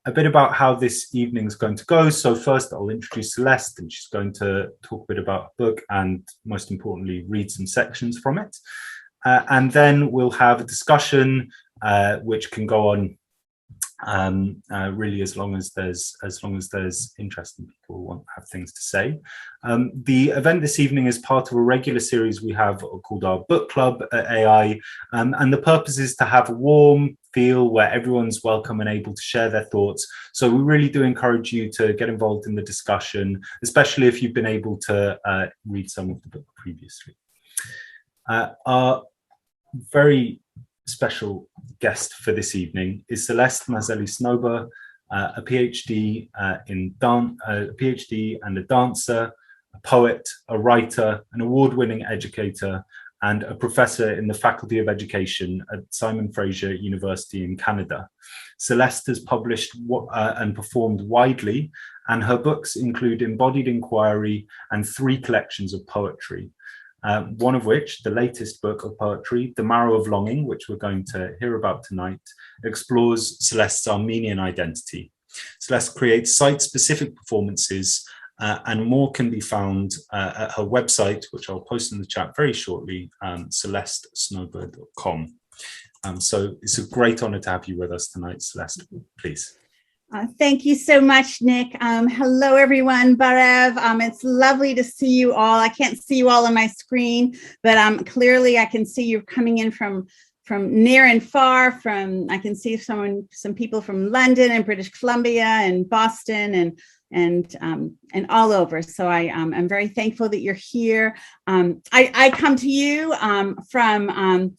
a bit about how this evening is going to go. So first I'll introduce Celeste, and she's going to talk a bit about the book and, most importantly, read some sections from it. And then we'll have a discussion which can go on really as long as there's interest and people want to have things to say. The event this evening is part of a regular series we have called our book club at AI, and the purpose is to have a warm feel where everyone's welcome and able to share their thoughts. So we really do encourage you to get involved in the discussion, especially if you've been able to read some of the book previously. Our very special guest for this evening is Celeste Nazali Snowber, a PhD PhD and a dancer, a poet, a writer, an award-winning educator, and a professor in the Faculty of Education at Simon Fraser University in Canada. Celeste has published and performed widely, and her books include Embodied Inquiry and 3 collections of poetry. One of which, the latest book of poetry, The Marrow of Longing, which we're going to hear about tonight, explores Celeste's Armenian identity. Celeste creates site-specific performances, and more can be found at her website, which I'll post in the chat very shortly, celestesnowber.com. So it's a great honor to have you with us tonight, Celeste, please. Thank you so much, Nick. Hello, everyone. Barev. It's lovely to see you all. I can't see you all on my screen, but clearly I can see you coming in from near and far. I can see some people from London and British Columbia and Boston and all over. So I'm very thankful that you're here. I come to you from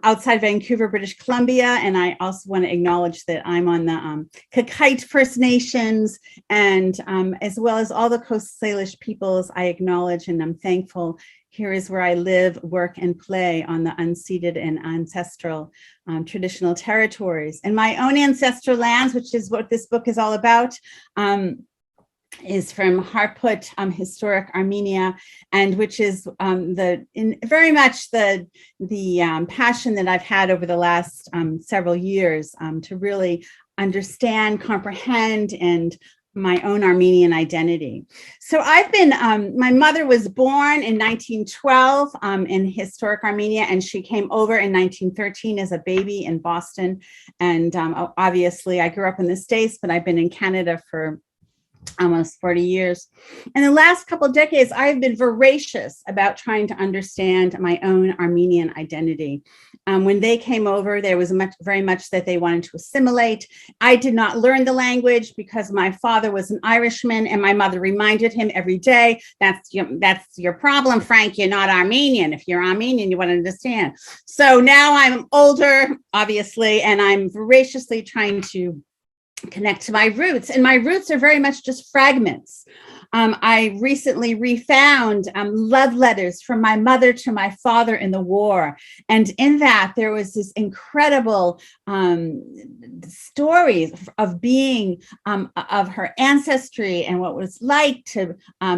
outside Vancouver, British Columbia, and I also want to acknowledge that I'm on the Kakite First Nations, and as well as all the Coast Salish peoples. I acknowledge and I'm thankful. Here is where I live, work, and play on the unceded and ancestral traditional territories. And my own ancestral lands, which is what this book is all about, is from Harput, historic Armenia, and which is very much the passion that I've had over the last several years to really understand, comprehend, and my own Armenian identity. So I've been, my mother was born in 1912 in historic Armenia, and she came over in 1913 as a baby in Boston. And obviously I grew up in the States, but I've been in Canada for almost 40 years. In the last couple of decades, I've been voracious about trying to understand my own Armenian identity. When they came over, there was very much that they wanted to assimilate. I did not learn the language because my father was an Irishman, and my mother reminded him every day, that's your problem, Frank, you're not Armenian. If you're Armenian, you want to understand. So now I'm older, obviously, and I'm voraciously trying to connect to my roots, and my roots are very much just fragments. I recently refound love letters from my mother to my father in the war, and in that there was this incredible stories of being of her ancestry and what it was like to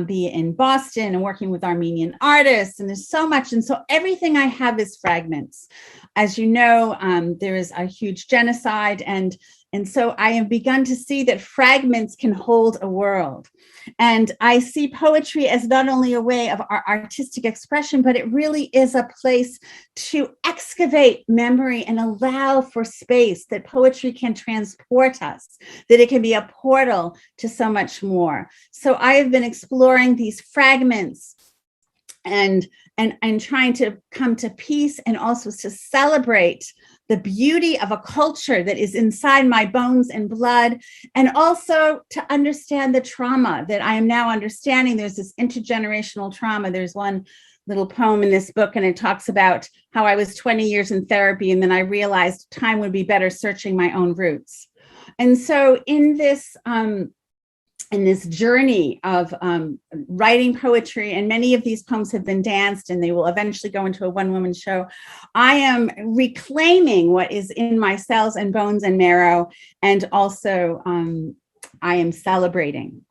be in Boston and working with Armenian artists, and there's so much, and so everything I have is fragments. As you know, there is a huge genocide, and so I have begun to see that fragments can hold a world. And I see poetry as not only a way of our artistic expression, but it really is a place to excavate memory and allow for space, that poetry can transport us, that it can be a portal to so much more. So I have been exploring these fragments and trying to come to peace, and also to celebrate the beauty of a culture that is inside my bones and blood, and also to understand the trauma that I am now understanding. There's this intergenerational trauma. There's one little poem in this book, and it talks about how I was 20 years in therapy, and then I realized time would be better searching my own roots. And so in this journey of writing poetry, and many of these poems have been danced and they will eventually go into a one-woman show, I am reclaiming what is in my cells and bones and marrow, and also I am celebrating.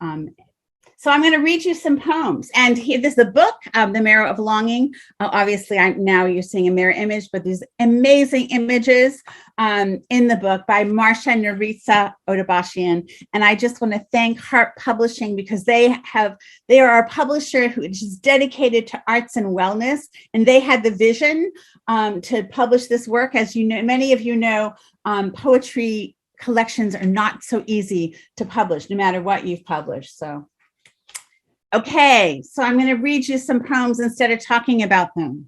So I'm going to read you some poems. And here, this is the book, The Marrow of Longing. Obviously, now you're seeing a mirror image, but there's amazing images in the book by Marcia Naritsa Odabashian. And I just want to thank Heart Publishing because they are our publisher who is dedicated to arts and wellness. And they had the vision to publish this work. As you know, many of you know, poetry collections are not so easy to publish, no matter what you've published. So. Okay, so I'm going to read you some poems instead of talking about them.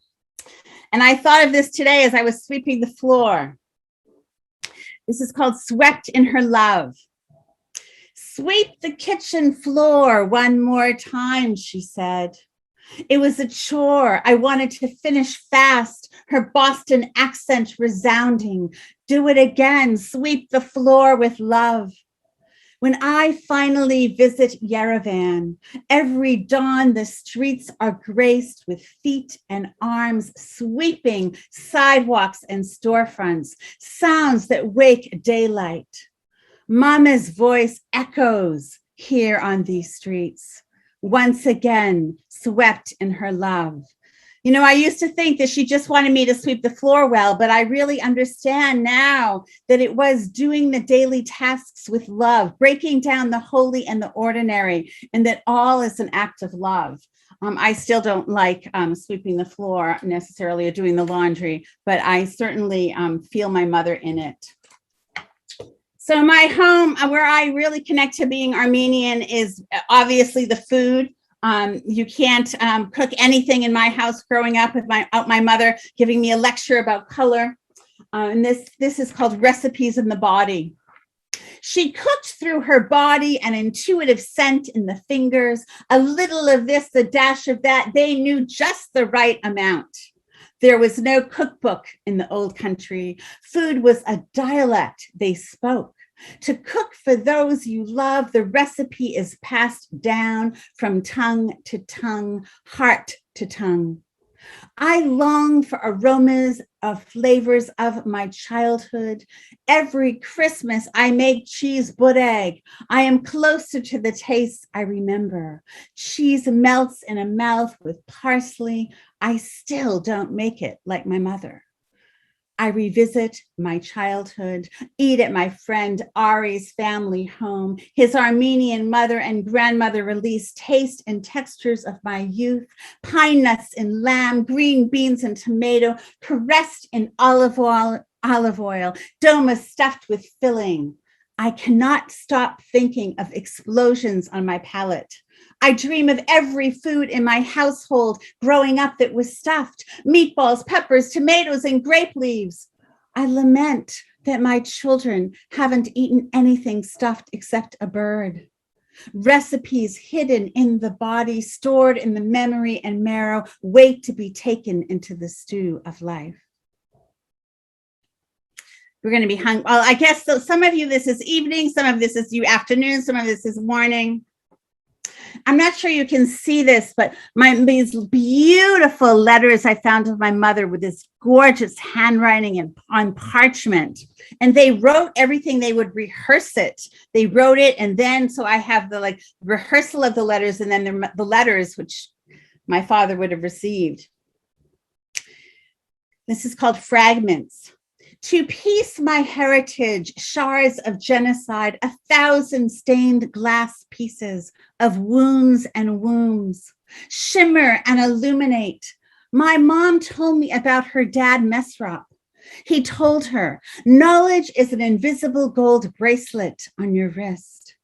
And I thought of this today as I was sweeping the floor. This is called Swept in Her Love. Sweep the kitchen floor one more time, she said. It was a chore. I wanted to finish fast, her Boston accent resounding. Do it again, sweep the floor with love. When I finally visit Yerevan, every dawn the streets are graced with feet and arms sweeping sidewalks and storefronts, sounds that wake daylight. Mama's voice echoes here on these streets, once again swept in her love. You know, I used to think that she just wanted me to sweep the floor well, but I really understand now that it was doing the daily tasks with love, breaking down the holy and the ordinary, and that all is an act of love. I still don't like sweeping the floor necessarily or doing the laundry, but I certainly feel my mother in it. So my home, where I really connect to being Armenian, is obviously the food. You can't cook anything in my house growing up without my mother giving me a lecture about color. And this is called Recipes in the Body. She cooked through her body an intuitive scent in the fingers, a little of this, a dash of that. They knew just the right amount. There was no cookbook in the old country. Food was a dialect they spoke. To cook for those you love, the recipe is passed down from tongue to tongue, heart to tongue. I long for aromas of flavors of my childhood. Every Christmas, I make cheese bureg. I am closer to the taste I remember. Cheese melts in a mouth with parsley. I still don't make it like my mother. I revisit my childhood, eat at my friend Ari's family home. His Armenian mother and grandmother release taste and textures of my youth, pine nuts and lamb, green beans and tomato, caressed in olive oil, doma stuffed with filling. I cannot stop thinking of explosions on my palate. I dream of every food in my household growing up that was stuffed, meatballs, peppers, tomatoes, and grape leaves. I lament that my children haven't eaten anything stuffed except a bird. Recipes hidden in the body, stored in the memory and marrow, wait to be taken into the stew of life. We're going to be hungry. Well, I guess so. Some of you, this is evening. Some of this is afternoon. Some of this is morning. I'm not sure you can see this, but these beautiful letters I found of my mother with this gorgeous handwriting and on parchment. And they wrote everything. They would rehearse it. They wrote it. And then, so I have the rehearsal of the letters and then the letters, which my father would have received. This is called Fragments. To piece my heritage, shards of genocide, 1,000 stained glass pieces of wounds and wombs, shimmer and illuminate. My mom told me about her dad, Mesrop. He told her, knowledge is an invisible gold bracelet on your wrist.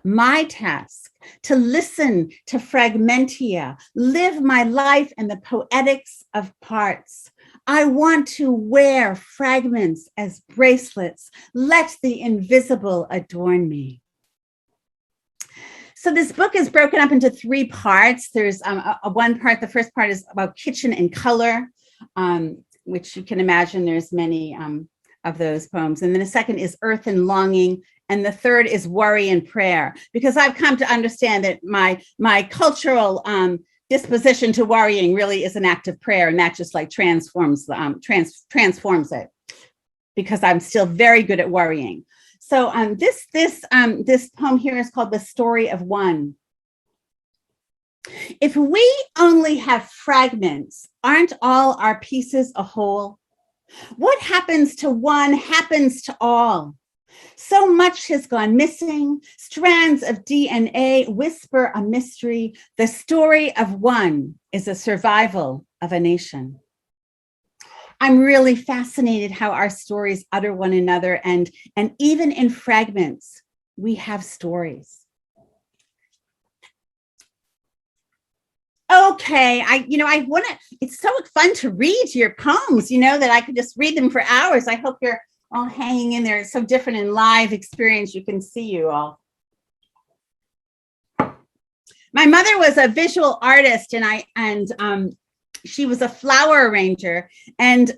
My task, to listen to fragmentia, live my life in the poetics of parts. I want to wear fragments as bracelets. Let the invisible adorn me. So this book is broken up into 3 parts. There's one part, the first part is about kitchen and color, which you can imagine there's many of those poems. And then the second is earth and longing. And the third is worry and prayer, because I've come to understand that my cultural disposition to worrying really is an act of prayer, and that just like transforms it, because I'm still very good at worrying. So this poem here is called The Story of One. If we only have fragments, aren't all our pieces a whole? What happens to one happens to all. So much has gone missing. Strands of DNA whisper a mystery. The story of one is a survival of a nation. I'm really fascinated how our stories utter one another, and even in fragments, we have stories. Okay, I want to, it's so fun to read your poems, that I could just read them for hours. I hope you're all hanging in there. It's so different in live experience. You can see you all. My mother was a visual artist, and she was a flower arranger. And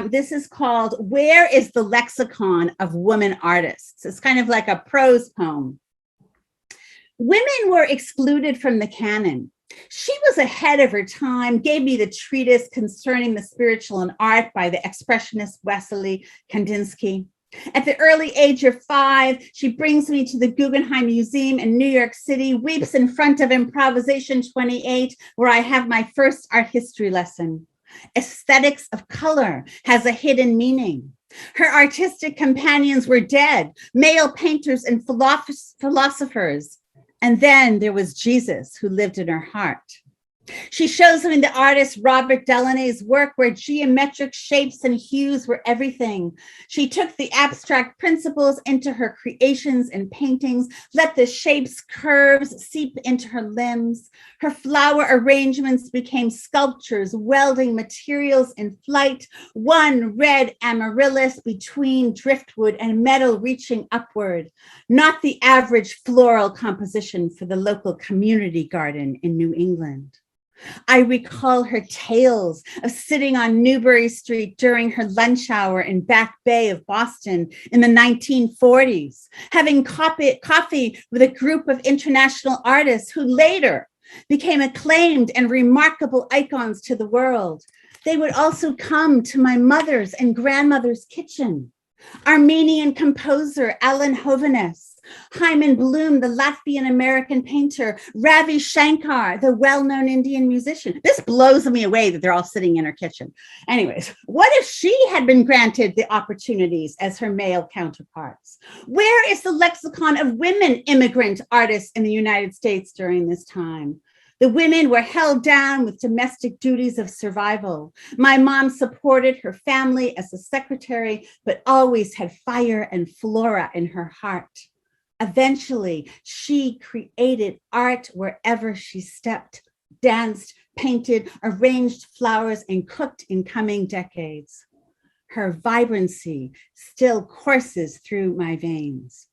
this is called Where is the Lexicon of Women Artists? It's kind of like a prose poem. Women were excluded from the canon. She was ahead of her time, gave me the treatise concerning the spiritual and art by the expressionist Wassily Kandinsky. At the early age of 5, she brings me to the Guggenheim Museum in New York City, weeps in front of Improvisation 28, where I have my first art history lesson. Aesthetics of color has a hidden meaning. Her artistic companions were dead, male painters and philosophers. And then there was Jesus, who lived in her heart. She shows me the artist Robert Delaney's work, where geometric shapes and hues were everything. She took the abstract principles into her creations and paintings, let the shapes' curves seep into her limbs. Her flower arrangements became sculptures, welding materials in flight, one red amaryllis between driftwood and metal reaching upward, not the average floral composition for the local community garden in New England. I recall her tales of sitting on Newbury Street during her lunch hour in Back Bay of Boston in the 1940s, having coffee with a group of international artists who later became acclaimed and remarkable icons to the world. They would also come to my mother's and grandmother's kitchen. Armenian composer Alan Hovhaness, Hyman Bloom, the Latvian-American painter, Ravi Shankar, the well-known Indian musician. This blows me away that they're all sitting in her kitchen. Anyways, what if she had been granted the opportunities as her male counterparts? Where is the lexicon of women immigrant artists in the United States during this time? The women were held down with domestic duties of survival. My mom supported her family as a secretary, but always had fire and flora in her heart. Eventually, she created art wherever she stepped, danced, painted, arranged flowers, and cooked in coming decades. Her vibrancy still courses through my veins.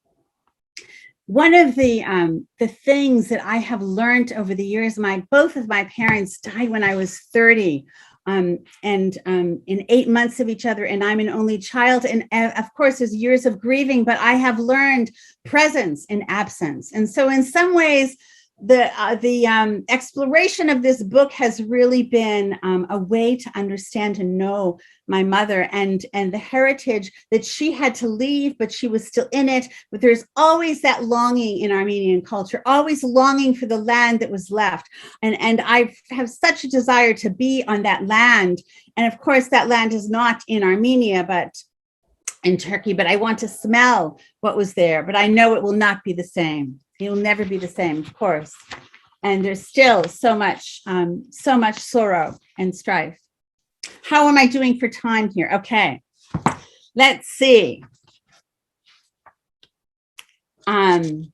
One of the things that I have learned over the years, both of my parents died when I was 30. In 8 months of each other, and I'm an only child. And of course, there's years of grieving, but I have learned presence in absence. And so in some ways, the exploration of this book has really been a way to understand and know my mother and the heritage that she had to leave, but she was still in it. But there's always that longing in Armenian culture, always longing for the land that was left. And I have such a desire to be on that land. And of course, that land is not in Armenia, but in Turkey. But I want to smell what was there. But I know it will not be the same. It'll never be the same, of course. And there's still so much sorrow and strife. How am I doing for time here? Okay, let's see. I'm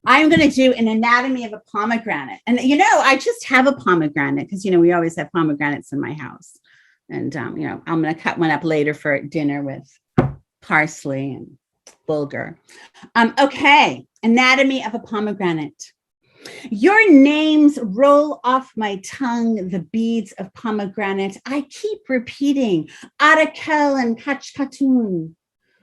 going to do an anatomy of a pomegranate. And, I just have a pomegranate because, we always have pomegranates in my house. And, I'm going to cut one up later for dinner with parsley and bulgur. Okay, anatomy of a pomegranate. Your names roll off my tongue, the beads of pomegranate. I keep repeating, Arakel and Kachkatun.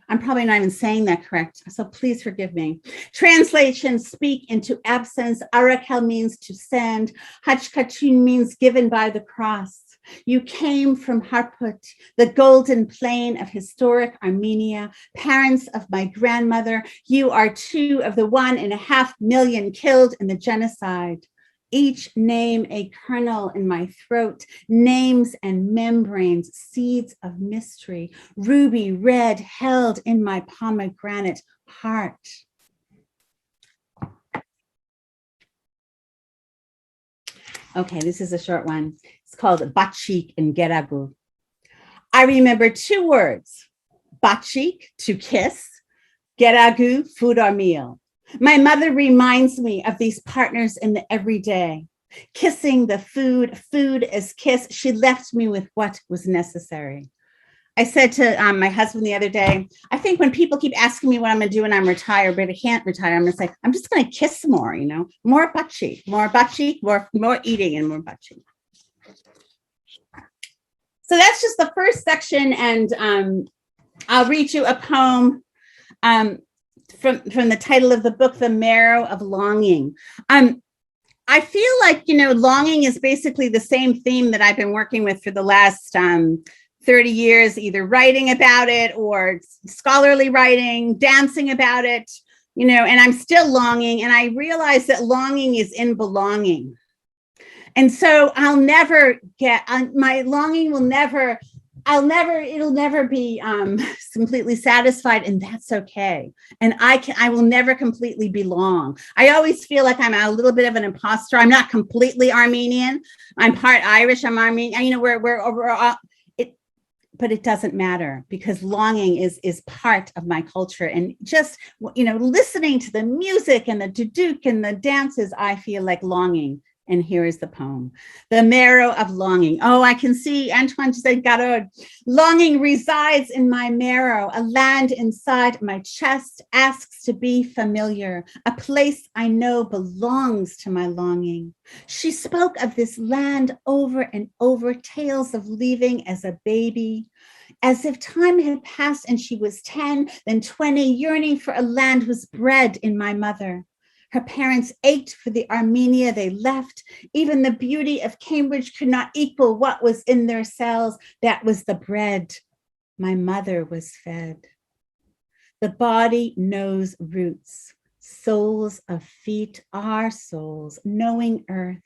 I'm probably not even saying that correct, so please forgive me. Translation, speak into absence. Arakel means to send. Hachkatun means given by the cross. You came from Harput, the golden plain of historic Armenia, parents of my grandmother. You are two of the 1.5 million killed in the genocide. Each name a kernel in my throat, names and membranes, seeds of mystery, ruby red held in my pomegranate heart. Okay, this is a short one. It's called Bachik and Geragu. I remember 2 words, Bachik, to kiss, Geragu, food or meal. My mother reminds me of these partners in the everyday. Kissing the food, food as kiss. She left me with what was necessary. I said to my husband the other day, I think when people keep asking me what I'm going to do when I'm retired, but I can't retire, I'm going to say, I'm just going to kiss more, more bachik, more eating and more bachik. So that's just the first section. And I'll read you a poem from the title of the book, The Marrow of Longing. I feel like, longing is basically the same theme that I've been working with for the last 30 years, either writing about it or scholarly writing, dancing about it, and I'm still longing. And I realize that longing is in belonging. And so I'll never get, my longing will never, it'll never be completely satisfied, and that's okay. And I will never completely belong. I always feel like I'm a little bit of an imposter. I'm not completely Armenian. I'm part Irish, I'm Armenian, we're but it doesn't matter, because longing is part of my culture. And just, listening to the music and the duduk and the dances, I feel like longing. And here is the poem, The Marrow of Longing. Oh, I can see Antoine just said, Garod. Longing resides in my marrow. A land inside my chest asks to be familiar. A place I know belongs to my longing. She spoke of this land over and over, tales of leaving as a baby, as if time had passed and she was 10, then 20, yearning for a land was bred in my mother. Her parents ached for the Armenia they left. Even the beauty of Cambridge could not equal what was in their cells. That was the bread my mother was fed. The body knows roots. Soles of feet are souls, knowing earth.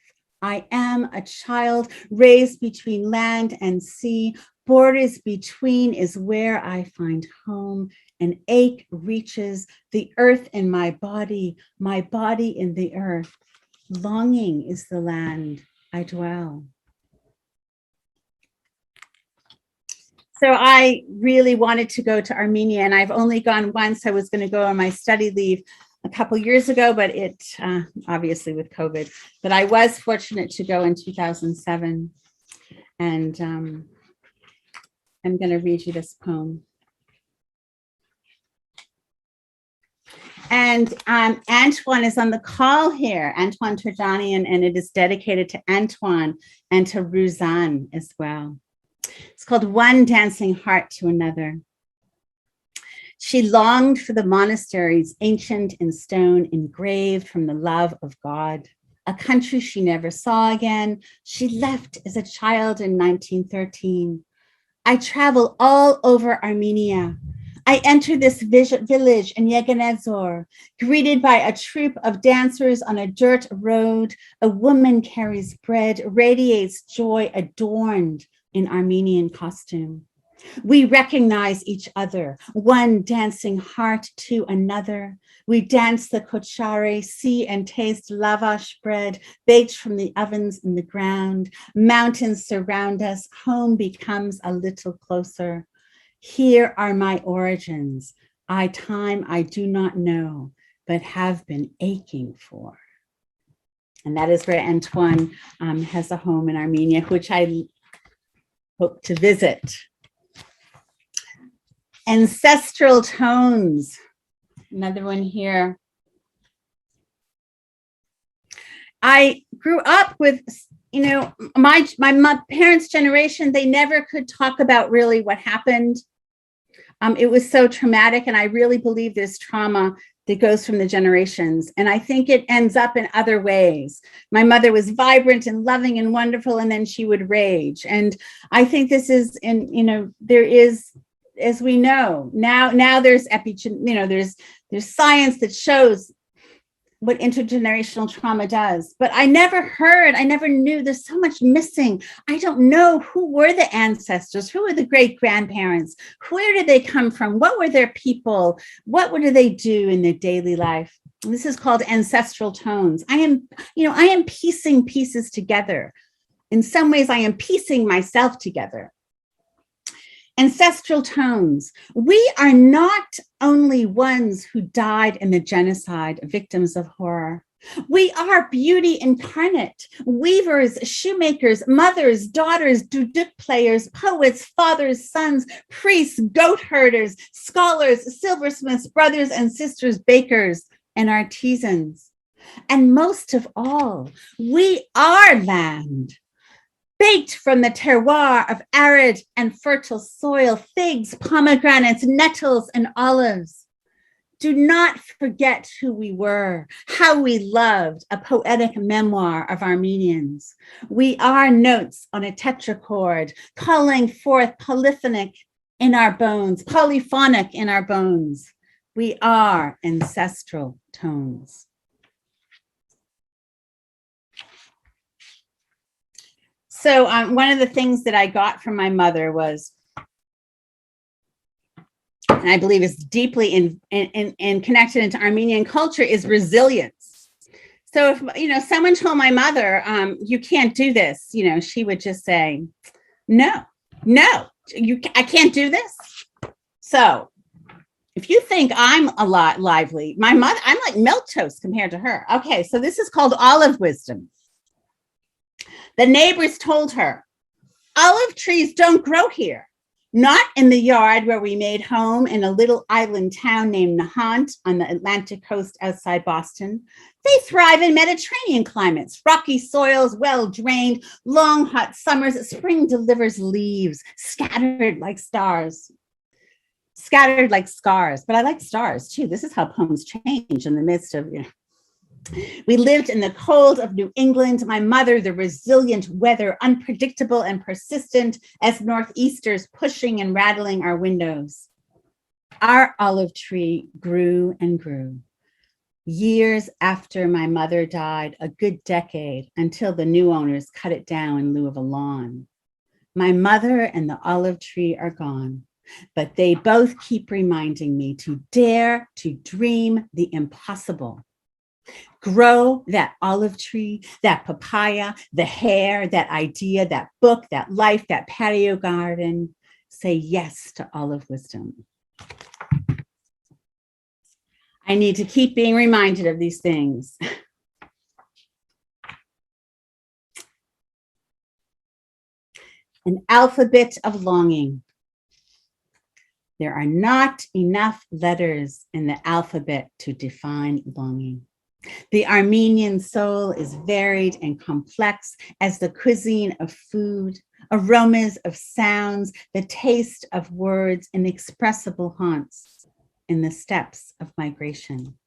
I am a child raised between land and sea. Borders between is where I find home. An ache reaches the earth in my body in the earth. Longing is the land I dwell. So I really wanted to go to Armenia, and I've only gone once. I was going to go on my study leave a couple years ago, but it obviously with COVID, but I was fortunate to go in 2007. And I'm going to read you this poem. And Antoine is on the call here, Antoine Turjanian, and it is dedicated to Antoine and to Ruzan as well. It's called One Dancing Heart to Another. She longed for the monasteries, ancient in stone, engraved from the love of God, a country she never saw again. She left as a child in 1913. I travel all over Armenia. I enter this village in Yeganezor, greeted by a troupe of dancers on a dirt road. A woman carries bread, radiates joy, adorned in Armenian costume. We recognize each other, one dancing heart to another. We dance the kochare, see and taste lavash bread, baked from the ovens in the ground. Mountains surround us, home becomes a little closer. Here are my origins, time I do not know, but have been aching for. And that is where Antoine has a home in Armenia, which I hope to visit. Ancestral tones, another one here. I grew up with, my parents' generation, they never could talk about really what happened. It was so traumatic, and I really believe there's trauma that goes from the generations. And I think it ends up in other ways. My mother was vibrant and loving and wonderful, and then she would rage. And I think this is, there is, as we know, now there's there's science that shows what intergenerational trauma does. But I never knew, there's so much missing. I don't know who were the ancestors, who were the great grandparents, where did they come from, what were their people, what did they do in their daily life? This is called ancestral tones. I am piecing pieces together. In some ways, I am piecing myself together. Ancestral tones. We are not only ones who died in the genocide, victims of horror. We are beauty incarnate, weavers, shoemakers, mothers, daughters, duduk players, poets, fathers, sons, priests, goat herders, scholars, silversmiths, brothers and sisters, bakers, and artisans. And most of all, we are land. Baked from the terroir of arid and fertile soil, figs, pomegranates, nettles, and olives. Do not forget who we were, how we loved, a poetic memoir of Armenians. We are notes on a tetrachord, calling forth polyphonic in our bones, polyphonic in our bones. We are ancestral tones. So one of the things that I got from my mother was, and I believe is deeply in connected into Armenian culture, is resilience. So if someone told my mother, you can't do this, she would just say, no, I can't do this. So if you think I'm a lot lively, my mother, I'm like milquetoast compared to her. Okay, so this is called olive wisdom. The neighbors told her, olive trees don't grow here, not in the yard where we made home in a little island town named Nahant on the Atlantic coast outside Boston. They thrive in Mediterranean climates, rocky soils, well-drained, long hot summers. Spring delivers leaves, scattered like stars. Scattered like scars, but I like stars too. This is how poems change in the midst of, We lived in the cold of New England. My mother, the resilient weather, unpredictable and persistent as northeasters pushing and rattling our windows. Our olive tree grew and grew. Years after my mother died, a good decade, until the new owners cut it down in lieu of a lawn. My mother and the olive tree are gone, but they both keep reminding me to dare to dream the impossible. Grow that olive tree, that papaya, the hair, that idea, that book, that life, that patio garden. Say yes to olive wisdom. I need to keep being reminded of these things. An alphabet of longing. There are not enough letters in the alphabet to define longing. The Armenian soul is varied and complex as the cuisine of food, aromas of sounds, the taste of words, inexpressible haunts in the steppes of migration.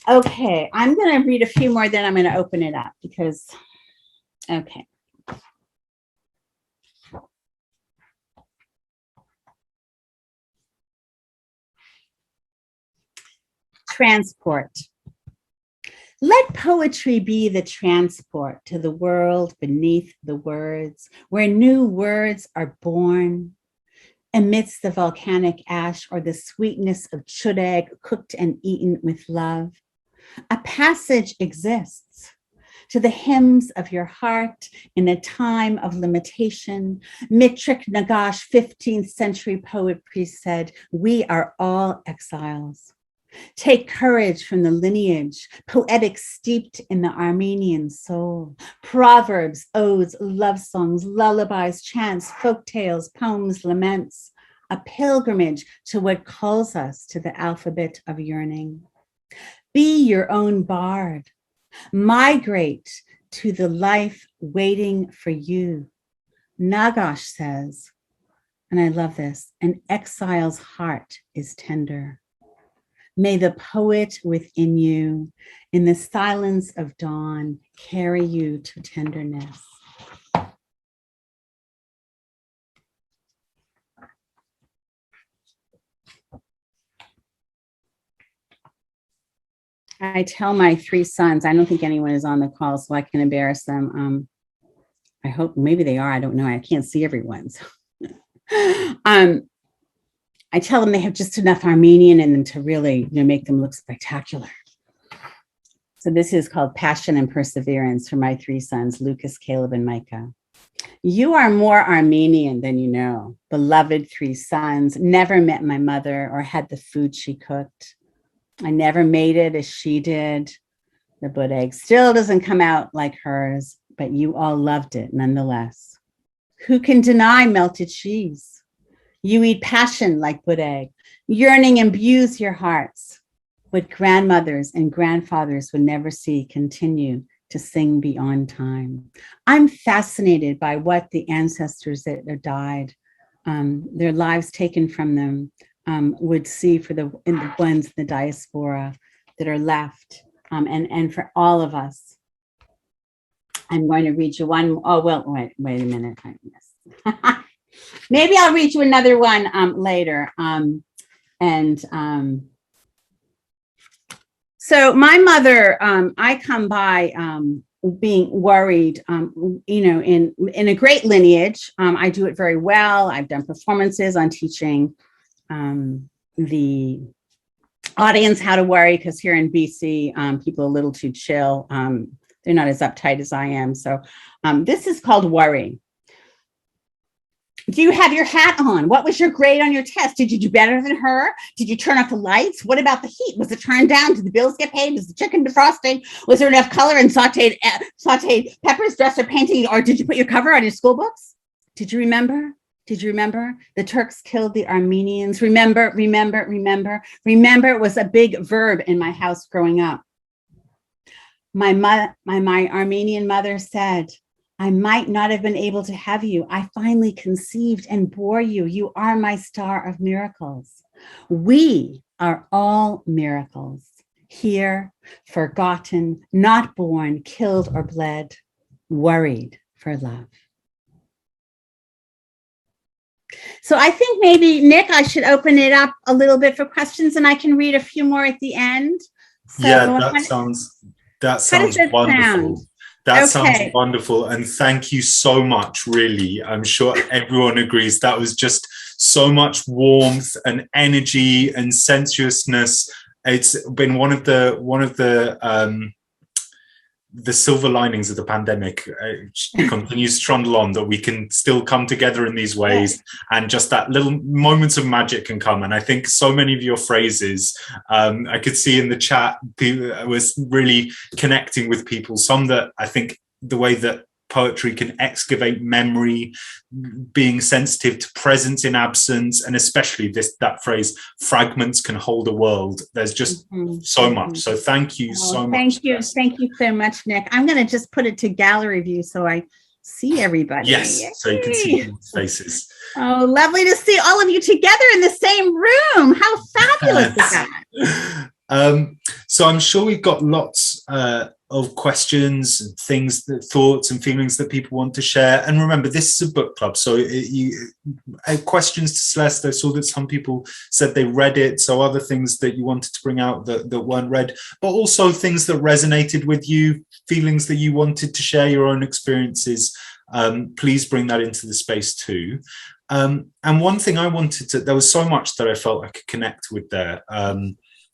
Okay, I'm going to read a few more, then I'm going to open it up because, okay. Transport. Let poetry be the transport to the world beneath the words, where new words are born amidst the volcanic ash or the sweetness of chudeg cooked and eaten with love. A passage exists to the hymns of your heart in a time of limitation. Mitrik Nagash, 15th century poet priest, said, "We are all exiles." Take courage from the lineage, poetic steeped in the Armenian soul. Proverbs, odes, love songs, lullabies, chants, folk tales, poems, laments. A pilgrimage to what calls us to the alphabet of yearning. Be your own bard. Migrate to the life waiting for you. Nagash says, and I love this, an exile's heart is tender. May the poet within you, in the silence of dawn, carry you to tenderness. I tell my 3 sons, I don't think anyone is on the call, so I can embarrass them. I hope maybe they are. I don't know. I can't see everyone. So. I tell them they have just enough Armenian in them to really, make them look spectacular. So this is called Passion and Perseverance for my 3 sons, Lucas, Caleb, and Micah. You are more Armenian than you know. Beloved 3 sons, never met my mother or had the food she cooked. I never made it as she did. The bud egg still doesn't come out like hers, but you all loved it nonetheless. Who can deny melted cheese? You eat passion like bud egg. Yearning imbues your hearts. What grandmothers and grandfathers would never see continue to sing beyond time. I'm fascinated by what the ancestors that died, their lives taken from them, would see for the ones in the diaspora that are left, and for all of us. I'm going to read you one. Oh, well, wait a minute. Maybe I'll read you another one later. So my mother, I come by being worried, in a great lineage. I do it very well. I've done performances on teaching the audience how to worry, because here in BC, people are a little too chill. They're not as uptight as I am. So this is called worry. Do you have your hat on? What was your grade on your test? Did you do better than her? Did you turn off the lights? What about the heat? Was it turned down? Did the bills get paid? Was the chicken defrosted? Was there enough color and sauteed peppers, dressed or painting? Or did you put your cover on your school books? Did you remember? Did you remember? The Turks killed the Armenians. Remember was a big verb in my house growing up. My Armenian mother said, I might not have been able to have you. I finally conceived and bore you. You are my star of miracles. We are all miracles. Here, forgotten, not born, killed or bled, worried for love. So I think maybe, Nick, I should open it up a little bit for questions, and I can read a few more at the end. So yeah, that sounds wonderful. That sounds wonderful. And thank you so much, really. I'm sure everyone agrees. That was just so much warmth and energy and sensuousness. It's been one of the silver linings of the pandemic. It continues to trundle on, that we can still come together in these ways, and just that little moments of magic can come. And I think so many of your phrases, I could see in the chat, was really connecting with people. Some that I think the way that poetry can excavate memory, being sensitive to presence in absence, and especially that phrase, fragments can hold a world. There's just so much. So thank you so much. Thank you so much, Nick. I'm going to just put it to gallery view so I see everybody. Yes, yay. So you can see people's faces. Oh, lovely to see all of you together in the same room. How fabulous is that? So I'm sure we've got lots of questions and things, thoughts and feelings that people want to share. And remember, this is a book club, so questions to Celeste. I saw that some people said they read it, so other things that you wanted to bring out that weren't read, but also things that resonated with you, feelings that you wanted to share, your own experiences. Please bring that into the space too. And one thing I wanted to, there was so much that I felt I could connect with there.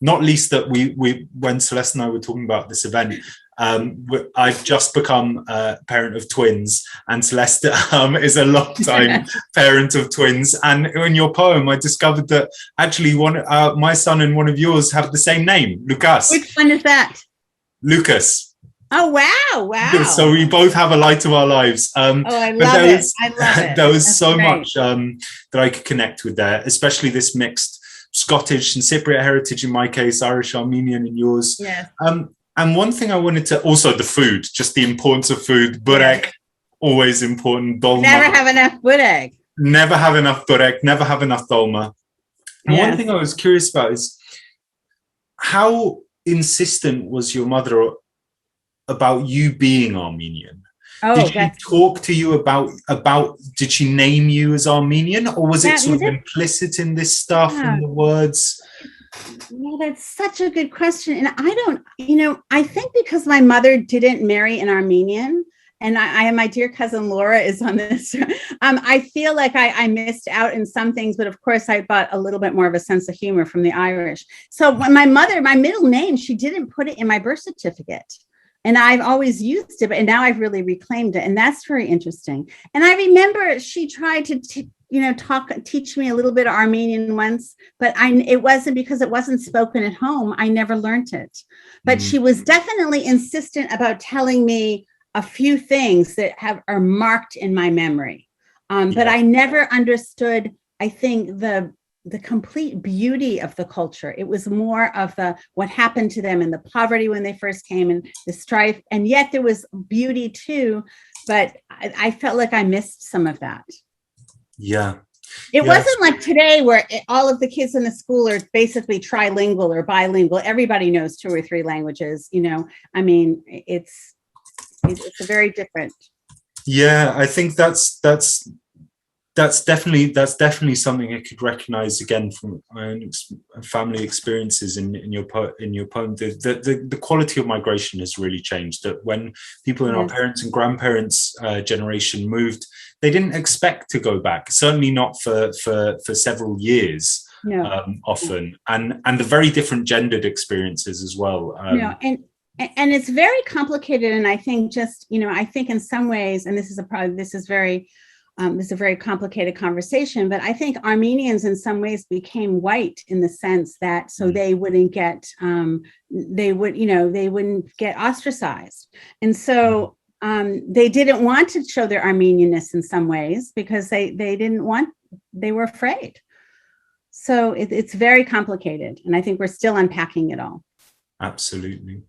Not least that we when Celeste and I were talking about this event, I've just become a parent of twins, and Celeste is a long-time parent of twins. And in your poem, I discovered that actually my son and one of yours have the same name, Lucas. Which one is that? Lucas. Oh, wow. So we both have a light of our lives. I love it. There was so much that I could connect with there, especially this mixed Scottish and Cypriot heritage in my case, Irish, Armenian in yours. Yes. And one thing I wanted to, also the food, just the importance of food. Burek, always important. Dolma. Never have enough burek. never have enough burek, never have enough dolma. And one thing I was curious about is how insistent was your mother about you being Armenian? Did she talk to you about, did she name you as Armenian, or was it sort of implicit in this stuff, in the words? Yeah, that's such a good question. And I don't, I think because my mother didn't marry an Armenian, and I my dear cousin Laura is on this, I feel like I missed out in some things, but of course I got a little bit more of a sense of humor from the Irish. So when my mother, my middle name, she didn't put it in my birth certificate. And I've always used it, and now I've really reclaimed it. And that's very interesting. And I remember she tried to, teach me a little bit of Armenian once, but it wasn't because it wasn't spoken at home. I never learned it. But she was definitely insistent about telling me a few things that are marked in my memory. But I never understood, I think, the complete beauty of the culture. It was more of what happened to them and the poverty when they first came and the strife. And yet there was beauty too, but I felt like I missed some of that. Yeah. It wasn't like today where all of the kids in the school are basically trilingual or bilingual. Everybody knows 2 or 3 languages, I mean, it's a very different. Yeah, I think that's definitely something I could recognize again from my own family experiences in your poem. The quality of migration has really changed. That when people in our parents' and grandparents' generation moved, they didn't expect to go back. Certainly not for several years. No. Often, and the very different gendered experiences as well. And it's very complicated. And I think I think in some ways, and this is a very complicated conversation, but I think Armenians in some ways became white in the sense that so they wouldn't get they wouldn't get ostracized. And so they didn't want to show their Armenianness in some ways because they were afraid. So it's very complicated. And I think we're still unpacking it all. Absolutely.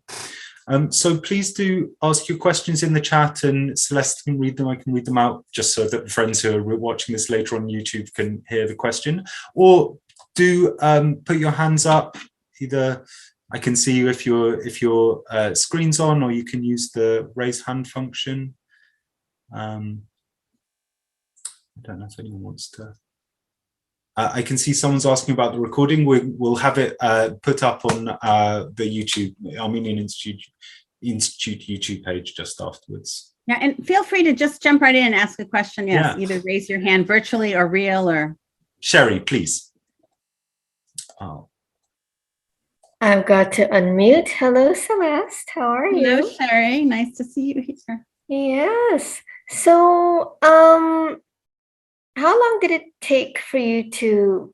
So please do ask your questions in the chat, and Celeste can read them. I can read them out just so that friends who are watching this later on YouTube can hear the question. Or do put your hands up. Either I can see you if your screen's on, or you can use the raise hand function. I don't know if anyone wants to. I can see someone's asking about the recording. We'll have it put up on the YouTube, Armenian Institute YouTube page just afterwards. Yeah, and feel free to just jump right in and ask a question. Yes, either raise your hand virtually or real or. Sherry, please. Oh. I've got to unmute. Hello, Celeste. How are you? Hello, Sherry. Nice to see you here. Yes. So, how long did it take for you to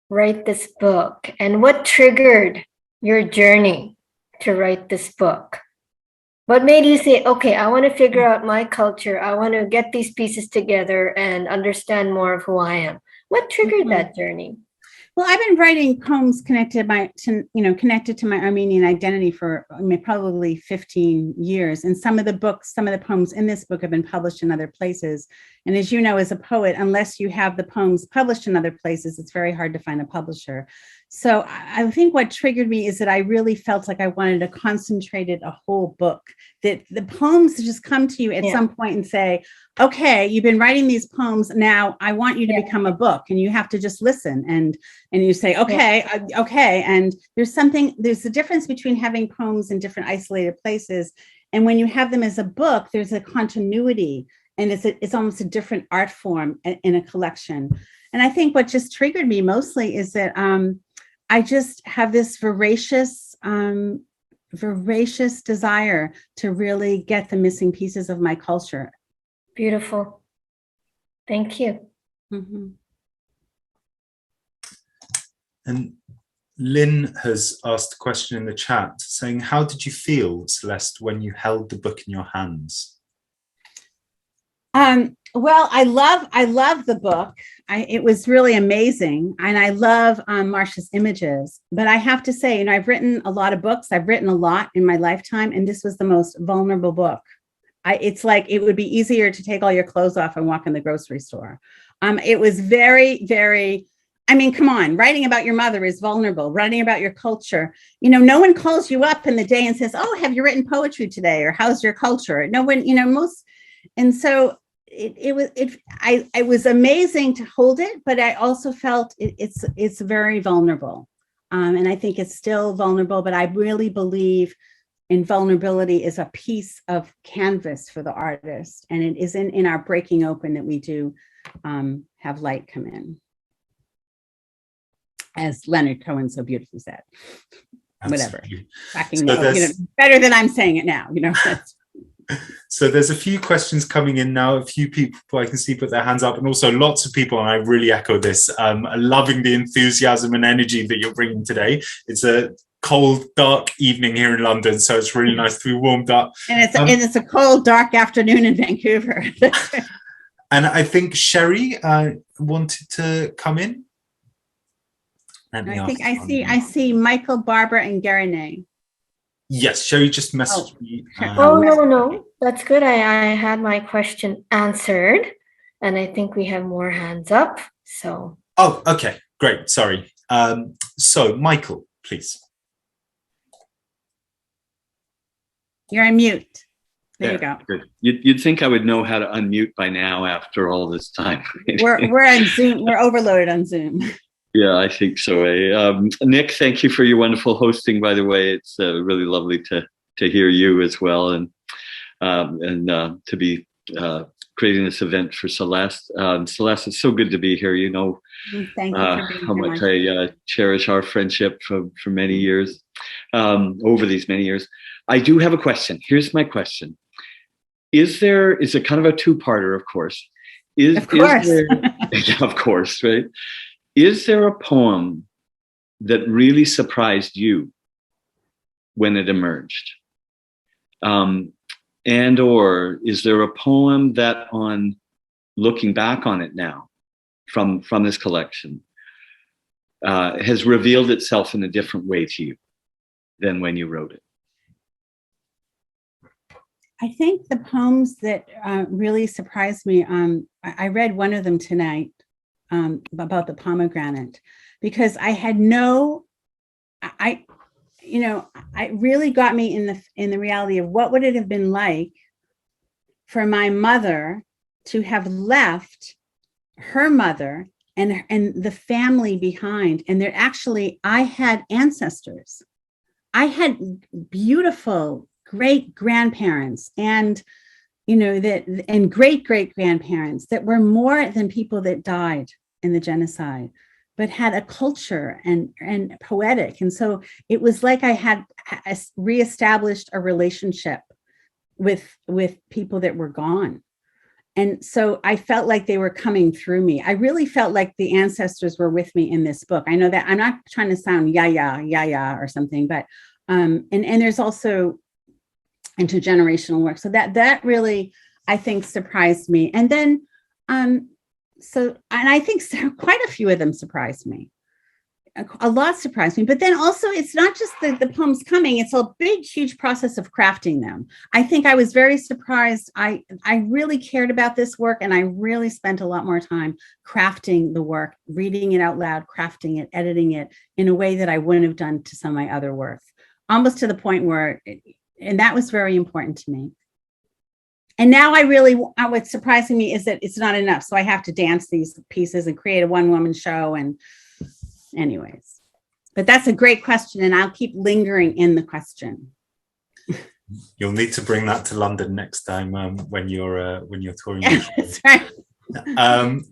write this book, and what triggered your journey to write this book? What made you say, okay, I want to figure out my culture. I want to get these pieces together and understand more of who I am. What triggered that journey? Well, I've been writing poems connected to my Armenian identity for probably 15 years. And some of the poems in this book have been published in other places. And as you know, as a poet, unless you have the poems published in other places, it's very hard to find a publisher. So I think what triggered me is that I really felt like I wanted to concentrate a whole book, that the poems just come to you at some point and say, okay, you've been writing these poems. Now I want you to become a book, and you have to just listen and you say, okay, okay. And there's a difference between having poems in different isolated places. And when you have them as a book, there's a continuity, and it's almost a different art form in a collection. And I think what just triggered me mostly is that I just have this voracious desire to really get the missing pieces of my culture. Beautiful. Thank you. Mm-hmm. And Lynn has asked a question in the chat saying, how did you feel, Celeste, when you held the book in your hands? Well, I love the book. It was really amazing. And I love Marcia's images, but I have to say, I've written a lot of books. I've written a lot in my lifetime, and this was the most vulnerable book. It's like it would be easier to take all your clothes off and walk in the grocery store. It was very, very, I mean, come on, writing about your mother is vulnerable, writing about your culture. You know, no one calls you up in the day and says, oh, have you written poetry today? Or how's your culture? No one, you know, and so it was amazing to hold it, but I also felt it's very vulnerable. And I think it's still vulnerable, but I really believe in vulnerability is a piece of canvas for the artist. And it isn't in our breaking open that we do have light come in. As Leonard Cohen so beautifully said. Absolutely. Whatever. So better than I'm saying it now, you know. So there's a few questions coming in now. A few people I can see put their hands up, and also lots of people, and I really echo this, are loving the enthusiasm and energy that you're bringing today. It's a cold, dark evening here in London, so it's really nice to be warmed up. And it's a cold, dark afternoon in Vancouver. And I think Sherry wanted to come in. I think I see Michael, Barbara, and Garinay. Yes, Sherry just messaged me. No, that's good. I had my question answered, and I think we have more hands up. So. Oh, okay, great. Sorry. So, Michael, please. You're on mute. There you go. Good. You'd think I would know how to unmute by now after all this time. We're on Zoom. We're overloaded on Zoom. Yeah, I think so. Nick, thank you for your wonderful hosting, by the way. It's really lovely to hear you as well, and to be creating this event for Celeste. Celeste, it's so good to be here. You know, thank you for being how much I cherish our friendship for many years, over these many years. I do have a question. Here's my question. Is it kind of a two-parter, of course. Of course. Of course, right? Is there a poem that really surprised you when it emerged? And or is there a poem that, on looking back on it now from this collection, has revealed itself in a different way to you than when you wrote it? I think the poems that really surprised me, I read one of them tonight, about the pomegranate, because I had it really got me in the reality of what would it have been like for my mother to have left her mother and the family behind. And I had ancestors. I had beautiful great grandparents and great grandparents that were more than people that died in the genocide, but had a culture and poetic. And so it was like I had reestablished a relationship with people that were gone. And so I felt like they were coming through me. I really felt like the ancestors were with me in this book. I know that I'm not trying to sound yeah or something, but and there's also intergenerational work. So that really, I think, surprised me. And then, and I think quite a few of them surprised me. A lot surprised me. But then also, it's not just the poems coming, it's a big, huge process of crafting them. I think I was very surprised. I really cared about this work, and I really spent a lot more time crafting the work, reading it out loud, crafting it, editing it in a way that I wouldn't have done to some of my other work. Almost to the point where and that was very important to me. And now what's surprising me is that it's not enough. So I have to dance these pieces and create a one-woman show. And anyways, but that's a great question. And I'll keep lingering in the question. You'll need to bring that to London next time when you're touring. That's right.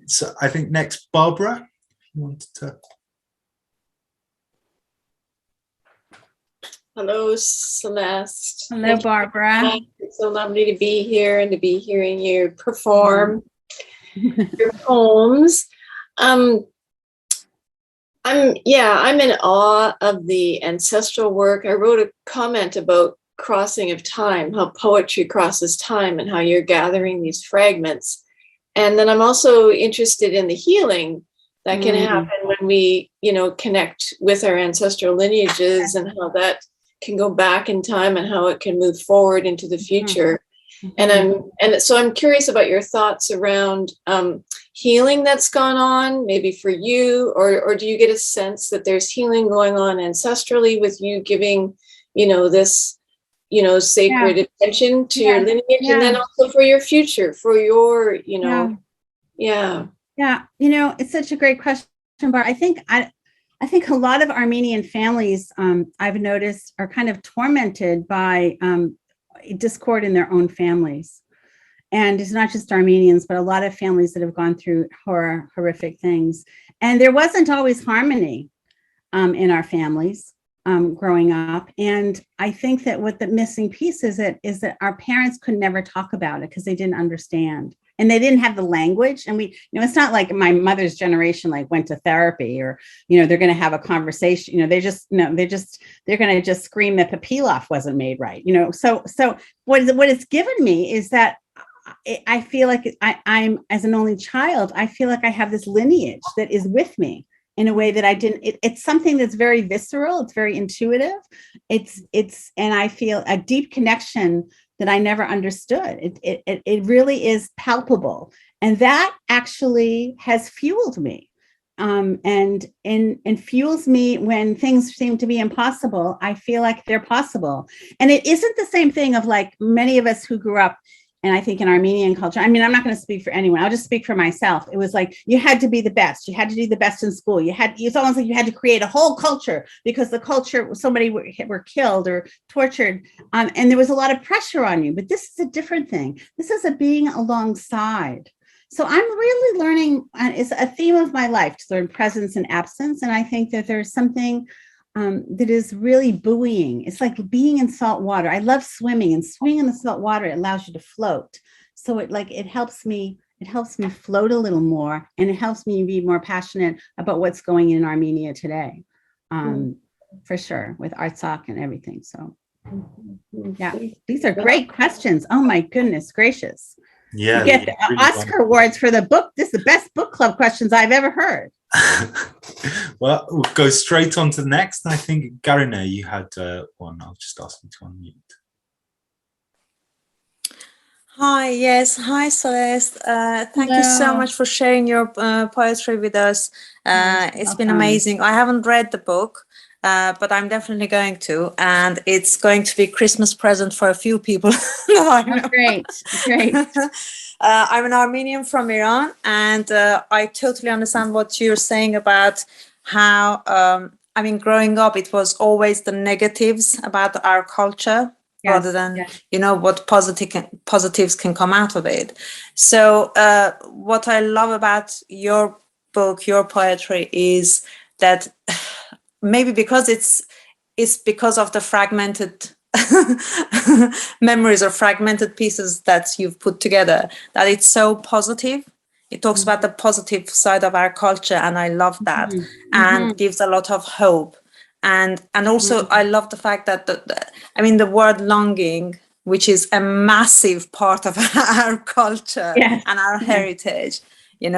So I think next, Barbara, you wanted to. Hello, Celeste. Hello, Barbara. It's so lovely to be here and to be hearing you perform your poems. I'm in awe of the ancestral work. I wrote a comment about crossing of time, how poetry crosses time, and how you're gathering these fragments. And then I'm also interested in the healing that can happen when we, connect with our ancestral lineages, and how that can go back in time and how it can move forward into the future. And so I'm curious about your thoughts around healing that's gone on, maybe for you, or do you get a sense that there's healing going on ancestrally with you giving, this, sacred attention to your lineage, and then also for your future, for your, Yeah, it's such a great question, Bar. I think a lot of Armenian families, I've noticed, are kind of tormented by discord in their own families. And it's not just Armenians, but a lot of families that have gone through horrific things. And there wasn't always harmony in our families growing up. And I think that what the missing piece is that our parents could never talk about it because they didn't understand. And they didn't have the language. And it's not like my mother's generation went to therapy, or, they're going to have a conversation. They're going to just scream that the pilaf wasn't made right. So what it's given me is that I feel like I'm, as an only child, I feel like I have this lineage that is with me in a way that I didn't. It's something that's very visceral. It's very intuitive. And I feel a deep connection that I never understood. It really is palpable. And that actually has fueled me. And fuels me when things seem to be impossible. I feel like they're possible. And it isn't the same thing of many of us who grew up, and I think in Armenian culture, I'm not going to speak for anyone. I'll just speak for myself. It was you had to be the best. You had to do the best in school. It's almost like you had to create a whole culture because the culture, so many were killed or tortured. And there was a lot of pressure on you. But this is a different thing. This is a being alongside. So I'm really learning, it's a theme of my life, to learn presence and absence. And I think that there's something that is really buoying. It's like being in salt water. I love swimming, and swimming in the salt water, it allows you to float. So it helps me float a little more, and it helps me be more passionate about what's going in Armenia today, for sure, with Artsakh and everything. So yeah, these are great questions. Oh my goodness gracious. Yeah. You get the Oscar awards for the book. This is the best book club questions I've ever heard. Well, we'll go straight on to the next. I think, Garine, you had one. I'll just ask you to unmute. Hi, yes. Hi, Celeste. Thank you so much for sharing your poetry with us. It's been amazing. I haven't read the book, but I'm definitely going to. And it's going to be Christmas present for a few people. Great. I'm an Armenian from Iran, and I totally understand what you're saying about how, growing up, it was always the negatives about our culture. Yes, rather than, what positives can come out of it. So what I love about your book, your poetry, is that maybe because it's because of the fragmented memories or fragmented pieces that you've put together, that it's so positive. It talks about the positive side of our culture, and I love that, and gives a lot of hope. And also, I love the fact that the word longing, which is a massive part of our culture and our heritage, you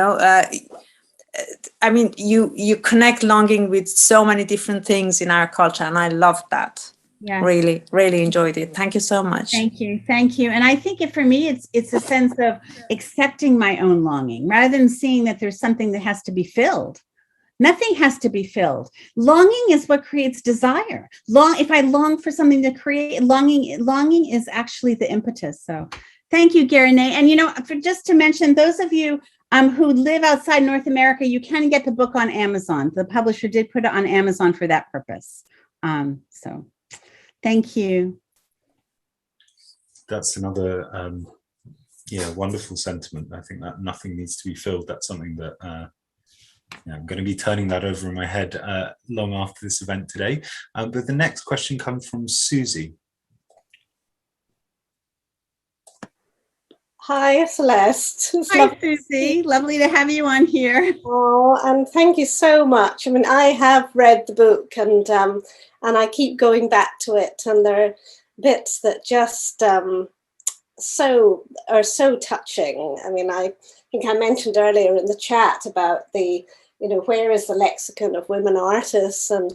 connect longing with so many different things in our culture, and I love that. Yeah, really, really enjoyed it. Thank you so much. Thank you. And I think for me, it's a sense of accepting my own longing rather than seeing that there's something that has to be filled. Nothing has to be filled. Longing is what creates desire. If I long for something to create, longing is actually the impetus. So thank you, Garine. And just to mention, those of you who live outside North America, you can get the book on Amazon. The publisher did put it on Amazon for that purpose. So thank you. That's another wonderful sentiment. I think that nothing needs to be filled. That's something that I'm going to be turning that over in my head long after this event today. But the next question comes from Susie. Hi, Celeste. Hi, Susie. Lovely to have you on here. Oh, and thank you so much. I have read the book, and I keep going back to it, and there are bits that just are so touching. I think I mentioned earlier in the chat about the, where is the lexicon of women artists? And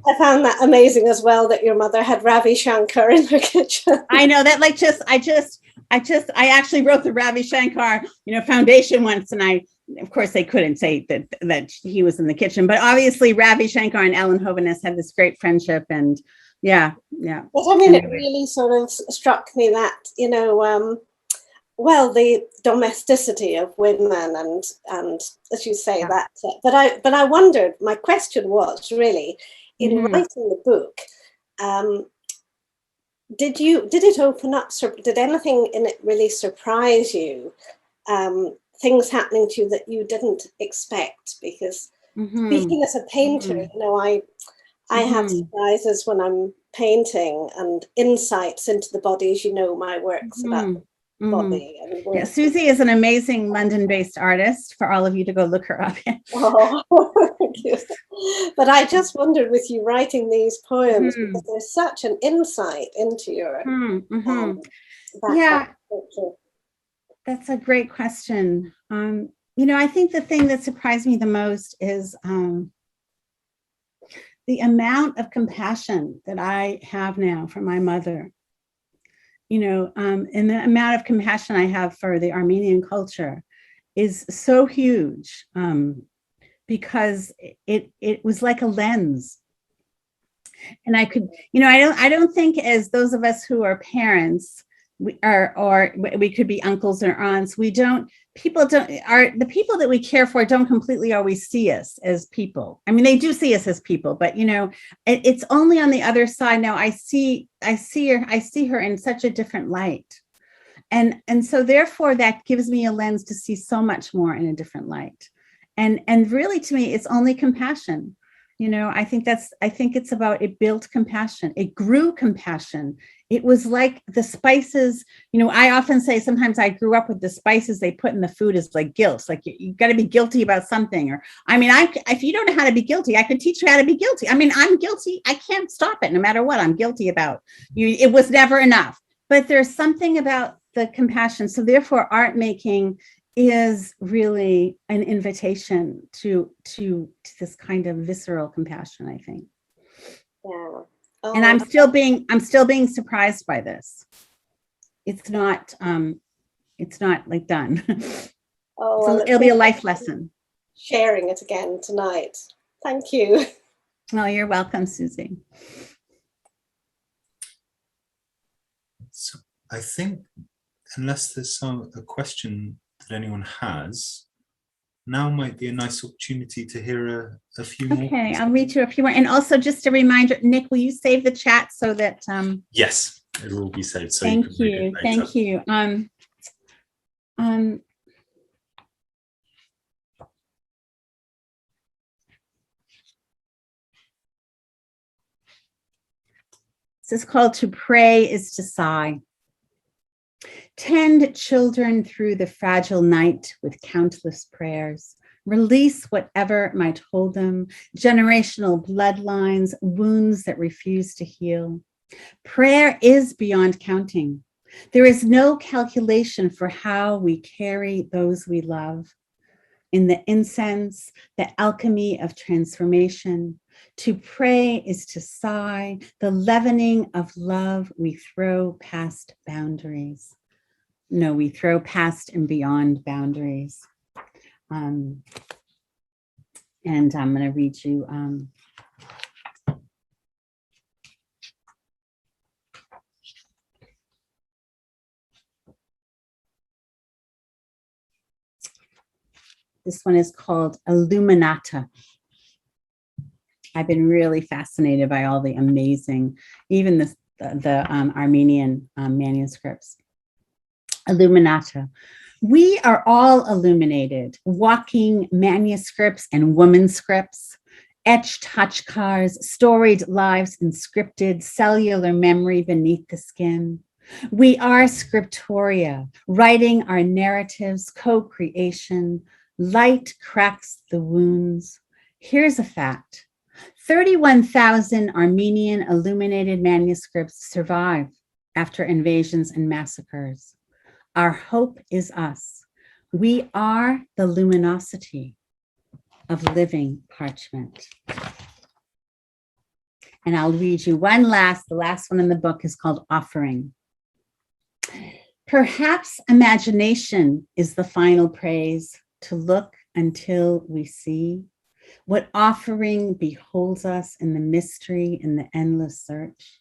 I found that amazing as well, that your mother had Ravi Shankar in her kitchen. I know that I actually wrote the Ravi Shankar, foundation once, and I of course, they couldn't say that he was in the kitchen, but obviously Ravi Shankar and Ellen Hovhaness had this great friendship, and yeah. But I mean, it really sort of struck me that, you know, well, the domesticity of women and as you say, that, but I wondered, my question was really, in writing the book, did it open up, did anything in it really surprise you? Things happening to you that you didn't expect? Because speaking as a painter, you know, I have surprises when I'm painting and insights into the body, as you know, my work's about the body. And yeah, Susie is an amazing London-based artist, for all of you to go look her up. Oh, thank you. But I just wondered, with you writing these poems, because there's such an insight into your yeah. That's a great question. You know, I think the thing that surprised me the most is the amount of compassion that I have now for my mother. You know, and the amount of compassion I have for the Armenian culture is so huge, because it was like a lens. And I could, you know, I don't think, as those of us who are parents, or we could be uncles or aunts, the people that we care for don't completely always see us as people. I mean, they do see us as people, but you know, it's only on the other side now. I see her in such a different light, and so therefore that gives me a lens to see so much more in a different light, and really, to me, it's only compassion. You know, I think it's about, it built compassion. It grew compassion. It was like the spices, you know, I often say sometimes I grew up with the spices they put in the food as like guilt. Like you got to be guilty about something. Or, I mean, if you don't know how to be guilty, I could teach you how to be guilty. I mean, I'm guilty. I can't stop it no matter what I'm guilty about. It was never enough. But there's something about the compassion. So therefore, art making is really an invitation to this kind of visceral compassion, I think. Yeah. Oh, and I'm still being surprised by this. It's not like done. Oh, so it'll be a life lesson. Sharing it again tonight. Thank you. Well, you're welcome, Susie. So I think, unless there's a question that anyone has, now might be a nice opportunity to hear a few more. Okay, I'll read you a few more. And also, just a reminder, Nick, will you save the chat so that yes, it will be saved. So thank you. Thank you. This is called "To Pray is to Sigh." Tend children through the fragile night with countless prayers. Release whatever might hold them, generational bloodlines, wounds that refuse to heal. Prayer is beyond counting. There is no calculation for how we carry those we love. In the incense, the alchemy of transformation, to pray is to sigh, the leavening of love we throw past boundaries. No, we throw past and beyond boundaries. And I'm going to read you this one is called Illuminata. I've been really fascinated by all the amazing, even the Armenian manuscripts. Illuminata. We are all illuminated, walking manuscripts and woman scripts, etched hachkars, storied lives inscripted, cellular memory beneath the skin. We are scriptoria, writing our narratives, co-creation. Light cracks the wounds. Here's a fact. 31,000 Armenian illuminated manuscripts survive after invasions and massacres. Our hope is us. We are the luminosity of living parchment. And I'll read you the last one in the book is called Offering. Perhaps imagination is the final praise, to look until we see? What offering beholds us in the mystery, in the endless search?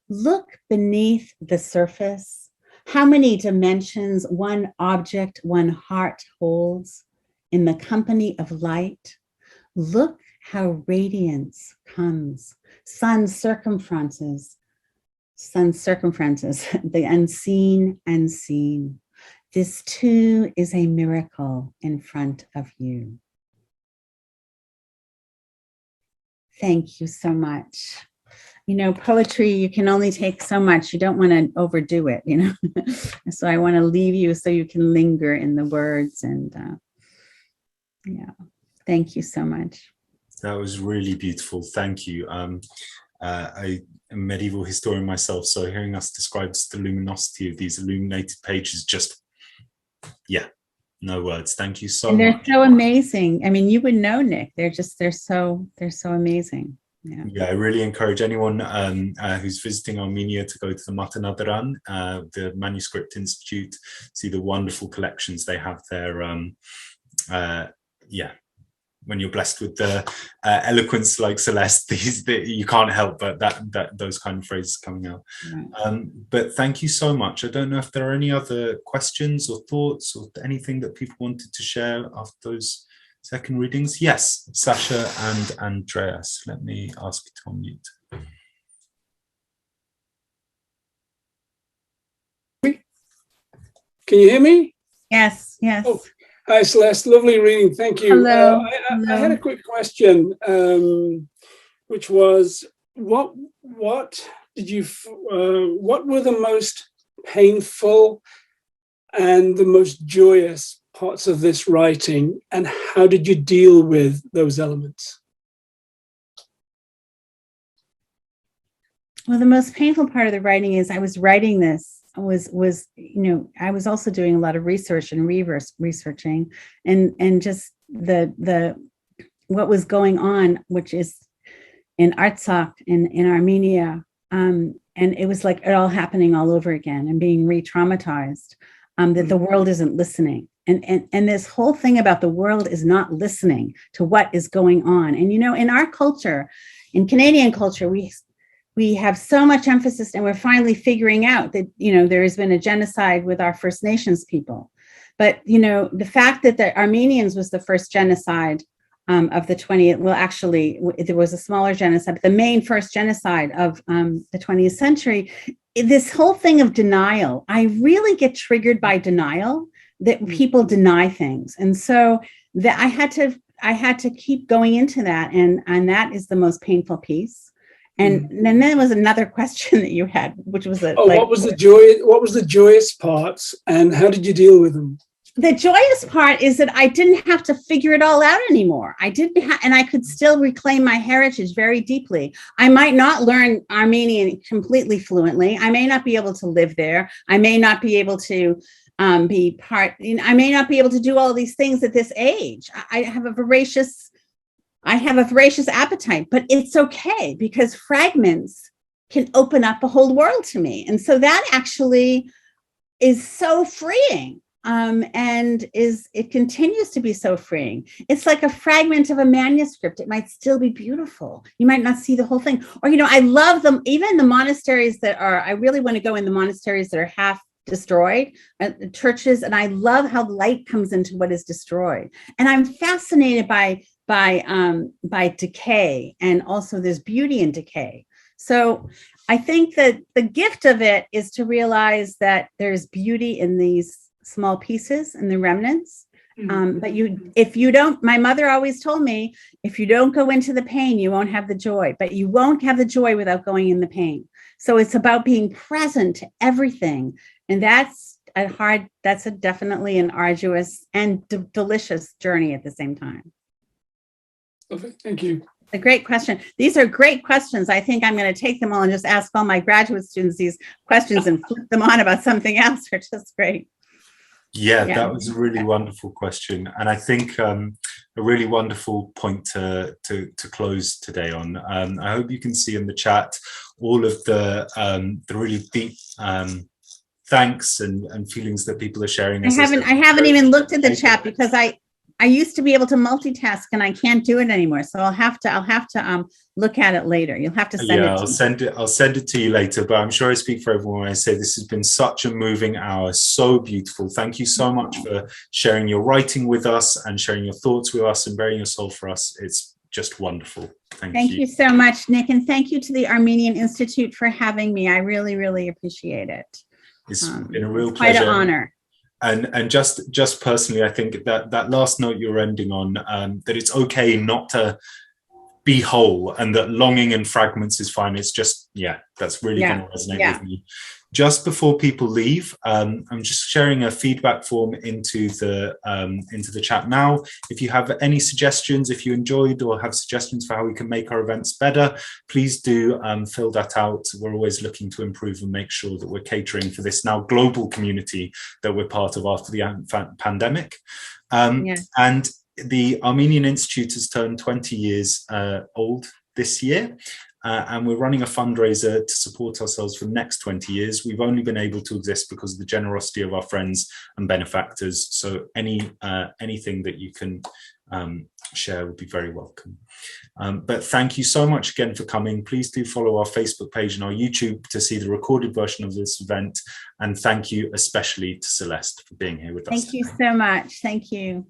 Look beneath the surface. How many dimensions one object, one heart holds in the company of light? Look how radiance comes. Sun circumferences, the unseen and seen. This too is a miracle in front of you. Thank you so much. You know, poetry, you can only take so much. You don't want to overdo it, you know. So I want to leave you so you can linger in the words. And yeah, thank you so much. That was really beautiful. Thank you. I'm a medieval historian myself, so hearing us describe the luminosity of these illuminated pages, just, yeah, no words. Thank you so much. They're so amazing. I mean, you would know, Nick. They're so amazing. Yeah, I really encourage anyone who's visiting Armenia to go to the Matanadaran, the Manuscript Institute, see the wonderful collections they have there. Yeah, when you're blessed with the eloquence like Celeste, you can't help but that those kind of phrases coming out. Right. But thank you so much. I don't know if there are any other questions or thoughts or anything that people wanted to share after those second readings. Yes, Sasha and Andreas. Let me ask you to unmute. Can you hear me? Yes, yes. Oh, hi, Celeste. Lovely reading. Thank you. Hello. I had a quick question, which was, what did you? What were the most painful and the most joyous parts of this writing, and how did you deal with those elements? Well, the most painful part of the writing is I was writing this was you know, I was also doing a lot of research and researching and just the what was going on, which is in Artsakh in Armenia, and it was like it all happening all over again and being re-traumatized, that the world isn't listening. And this whole thing about the world is not listening to what is going on. And, you know, in our culture, in Canadian culture, we have so much emphasis, and we're finally figuring out that, you know, there has been a genocide with our First Nations people. But, you know, the fact that the Armenians was the first genocide of the 20th, well, actually, there was a smaller genocide, but the main first genocide of the 20th century, this whole thing of denial, I really get triggered by denial, that people deny things. And so that I had to keep going into that. And that is the most painful piece. And then there was another question that you had, which was what was the joyous parts, and how did you deal with them? The joyous part is that I didn't have to figure it all out anymore. And I could still reclaim my heritage very deeply. I might not learn Armenian completely fluently. I may not be able to live there. I may not be able to be part, you know, I may not be able to do all these things at this age. I have a voracious appetite, but it's okay, because fragments can open up a whole world to me. And so that actually is so freeing. And it continues to be so freeing. It's like a fragment of a manuscript. It might still be beautiful. You might not see the whole thing. Or, you know, I love them, even the monasteries I really want to go in the monasteries that are half destroyed, churches, and I love how light comes into what is destroyed. And I'm fascinated by decay, and also there's beauty in decay. So I think that the gift of it is to realize that there's beauty in these small pieces and the remnants. But if you don't, my mother always told me, if you don't go into the pain, you won't have the joy, but you won't have the joy without going in the pain. So it's about being present to everything. And that's definitely an arduous and delicious journey at the same time. Okay, thank you. A great question. These are great questions. I think I'm going to take them all and just ask all my graduate students these questions and flip them on about something else. They're just great. Yeah, that was a really wonderful question, and I think a really wonderful point to close today on. I hope you can see in the chat all of the really deep thanks and feelings that people are sharing. I haven't even looked at the chat because I used to be able to multitask and I can't do it anymore. So I'll have to look at it later. You'll have to send it to me. I'll send it to you later, but I'm sure I speak for everyone when I say this has been such a moving hour, so beautiful. Thank you so much for sharing your writing with us and sharing your thoughts with us and bearing your soul for us. It's just wonderful. Thank you so much, Nick. And thank you to the Armenian Institute for having me. I really, really appreciate it. It's been a real pleasure. Quite an honor. And just personally, I think that last note you're ending on, that it's okay not to be whole and that longing and fragments is fine. It's just, that's really going to resonate with me. Just before people leave, I'm just sharing a feedback form into the chat now. If you have any suggestions, if you enjoyed or have suggestions for how we can make our events better, please do fill that out. We're always looking to improve and make sure that we're catering for this now global community that we're part of after the pandemic. And the Armenian Institute has turned 20 years old this year. And we're running a fundraiser to support ourselves for the next 20 years. We've only been able to exist because of the generosity of our friends and benefactors. So anything that you can share would be very welcome. But thank you so much again for coming. Please do follow our Facebook page and our YouTube to see the recorded version of this event. And thank you especially to Celeste for being here with us. Thank you so much. Thank you.